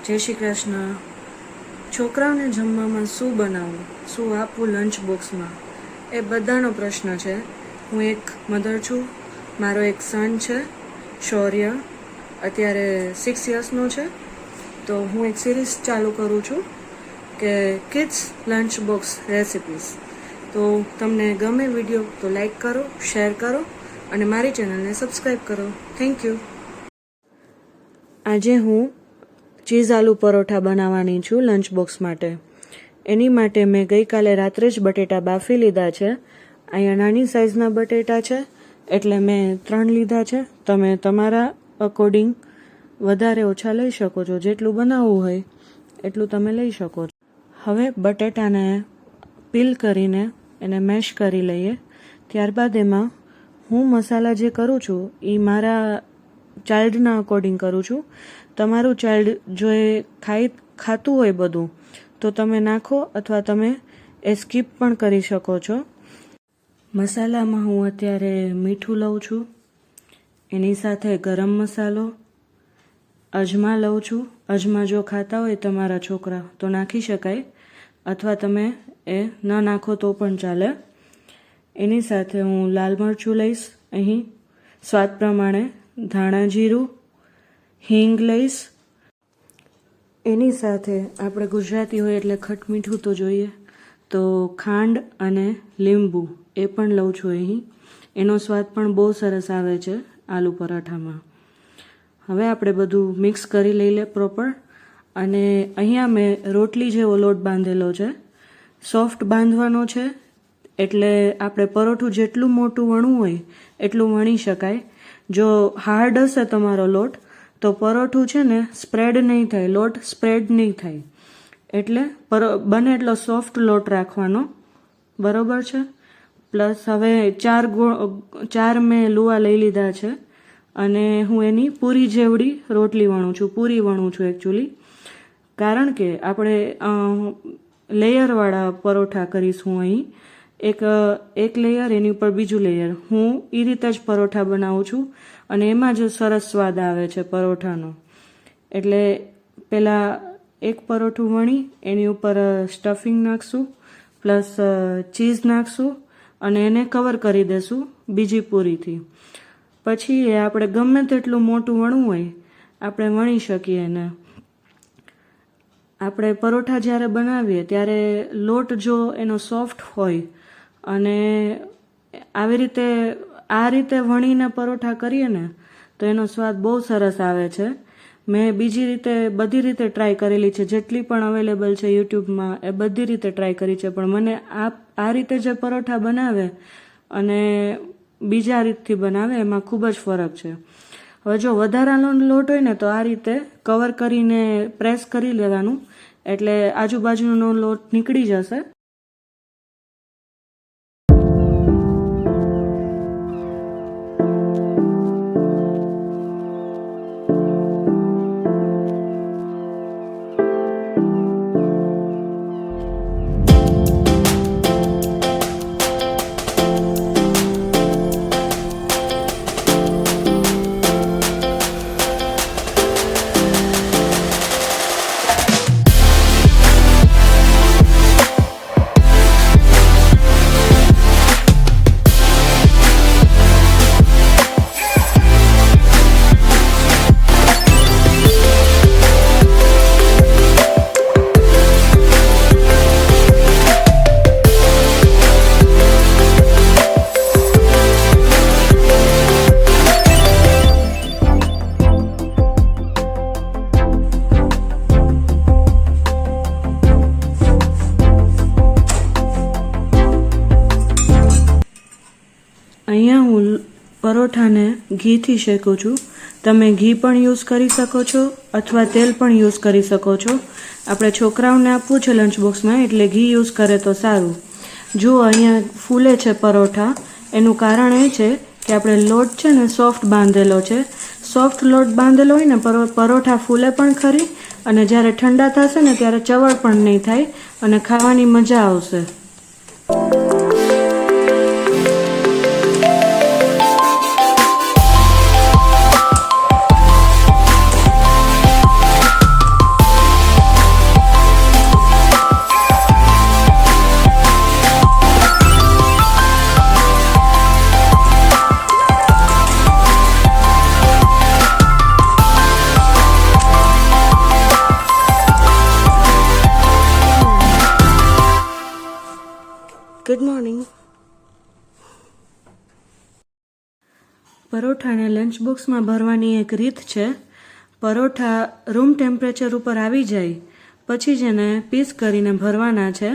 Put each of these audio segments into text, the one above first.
જય શ્રી કૃષ્ણ. છોકરાઓને જમવામાં શું બનાવવું, શું આપવું લંચ બોક્સમાં, એ બધાનો પ્રશ્ન છે. હું એક મધર છું. મારો એક સન છે, શૌર્ય, અત્યારે 6 યર્સનો છે. તો હું એક સિરીઝ ચાલુ કરું છું કે કિડ્સ લંચ બોક્સ રેસિપીસ. તો તમને ગમે વિડીયો તો લાઈક કરો, શેર કરો અને મારી ચેનલને સબસ્ક્રાઈબ કરો. Thank you. આજે હું ચીઝ આલુ પરોઠા બનાવવાની છું લંચ બોક્સ માટે. એની માટે મેં ગઈકાલે રાત્રે જ બટેટા બાફી લીધા છે. અહીંયા નાની સાઇઝના બટેટા છે એટલે મેં 3 લીધા છે. તમે તમારા અકોર્ડિંગ વધારે ઓછા લઈ શકો છો. જેટલું બનાવવું હોય એટલું તમે લઈ શકો છો. હવે બટેટાને પીલ કરીને એને મેશ કરી લઈએ. ત્યારબાદ એમાં હું મસાલા જે કરું છું એ મારા ચાઇલ્ડના અકોર્ડિંગ કરું છું. તમારું ચાઇલ્ડ જો એ ખાતું હોય બધું તો તમે નાખો અથવા તમે એ સ્કીપ પણ કરી શકો છો. મસાલામાં હું અત્યારે મીઠું લઉં છું, એની સાથે ગરમ મસાલો, અજમા લઉં છું. અજમા જો ખાતા હોય તમારા છોકરા તો નાખી શકાય અથવા તમે એ ન નાખો તો પણ ચાલે. એની સાથે હું લાલ મરચું લઈશ, અહીં સ્વાદ પ્રમાણે ધાણા જીરું, હિંગ લઈશ. એની સાથે આપણે ગુજરાતી હોય એટલે ખટ મીઠું તો જોઈએ, તો ખાંડ અને લીંબુ એ પણ લઉં છું અહીં. એનો સ્વાદ પણ બહુ સરસ આવે છે આલુ પરાઠામાં. હવે આપણે બધું મિક્સ કરી લઈ લે પ્રોપર. અને અહીંયા મેં રોટલી જેવો લોટ બાંધેલો છે. સોફ્ટ બાંધવાનો છે એટલે આપણે પરોઠું જેટલું મોટું વણવું હોય એટલું વણી શકાય. જો હાર્ડ હશે તમારો લોટ તો પરોઠું છે ને સ્પ્રેડ નહીં થાય, લોટ સ્પ્રેડ નહીં થાય. એટલે બને એટલો સોફ્ટ લોટ રાખવાનો, બરોબર છે. પ્લસ હવે 4 મેં લુવા લઈ લીધા છે અને હું એની પૂરી જેવડી રોટલી વણું છું, પૂરી વણું છું એકચ્યુઅલી. કારણ કે આપણે લેયરવાળા પરોઠા કરીશું અહીં. એક લેયર એની ઉપર બીજું લેયર. હું એ રીતે જ પરોઠા બનાવું છું અને એમાં જ સરસ સ્વાદ આવે છે પરોઠાનો. એટલે પહેલાં એક પરોઠું વણી એની ઉપર સ્ટફિંગ નાખશું પ્લસ ચીઝ નાખશું અને એને કવર કરી દેશું બીજી પૂરીથી. પછી એ આપણે ગમે તેટલું મોટું વણવું હોય આપણે વણી શકીએ એને. આપણે પરોઠા જ્યારે બનાવીએ ત્યારે લોટ જો એનો સોફ્ટ હોય અને આ રીતે વણીને પરોઠા કરીએ ને તો એનો સ્વાદ બહુ સરસ આવે છે. મેં બીજી રીતે બધી રીતે ટ્રાય કરેલી છે, જેટલી પણ અવેલેબલ છે યુટ્યુબમાં એ બધી રીતે ટ્રાય કરી છે. પણ મને આ રીતે જે પરોઠા બનાવે અને બીજા રીતથી બનાવે એમાં ખૂબ જ ફરક છે. હવે જો વધારાનો લોટ હોય ને તો આ રીતે કવર કરીને પ્રેસ કરી લેવાનું એટલે આજુબાજુનો લોટ નીકળી જશે. અહીંયા હું પરોઠાને ઘીથી શેકું છું. તમે ઘી પણ યુઝ કરી શકો છો અથવા તેલ પણ યુઝ કરી શકો છો. આપણે છોકરાઓને આપવું છે લંચ બોક્સમાં એટલે ઘી યુઝ કરે તો સારું. જુઓ અહીંયા ફૂલે છે પરોઠા. એનું કારણ એ છે કે આપણે લોટ છે ને સોફ્ટ બાંધેલો છે. સોફ્ટ લોટ બાંધેલો હોય ને પરોઠા ફૂલે પણ ખરી અને જ્યારે ઠંડા થશે ને ત્યારે ચવડ પણ નહીં થાય અને ખાવાની મજા આવશે. Good morning. પરોઠાને લંચ બોક્સમાં ભરવાની એક રીત છે. પરોઠા રૂમ ટેમ્પરેચર ઉપર આવી જાય પછી જ એને પીસ કરીને ભરવાના છે.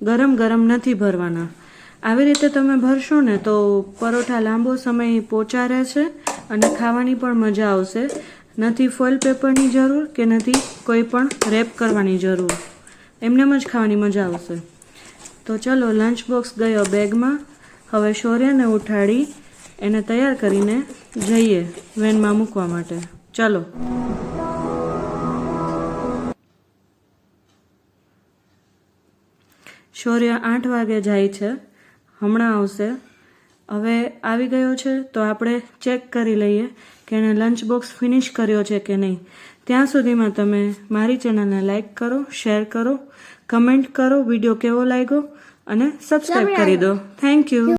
ગરમ ગરમ નથી ભરવાના. આવી રીતે તમે ભરશો ને તો પરોઠા લાંબો સમય પોચા રહેશે અને ખાવાની પણ મજા આવશે. નથી ફોઇલ પેપરની જરૂર કે નથી કોઈ પણ રેપ કરવાની જરૂર. એમનેમ જ ખાવાની મજા આવશે. તો ચલો, લંચ બોક્સ ગયો બેગમાં. હવે શૌર્યને ઉઠાડી એને તૈયાર કરીને જઈએ વેનમાં મૂકવા માટે. ચલો. શૌર્ય 8 વાગે જાય છે, હમણાં આવશે. હવે આવી ગયો છે તો આપણે ચેક કરી લઈએ કે એણે લંચ બોક્સ ફિનિશ કર્યો છે કે નહીં. ત્યાં સુધીમાં તમે મારી ચેનલને લાઈક કરો, શેર કરો, કમેન્ટ કરો વિડીયો કેવો લાગ્યો અને સબસ્ક્રાઈબ કરી દો. Thank you.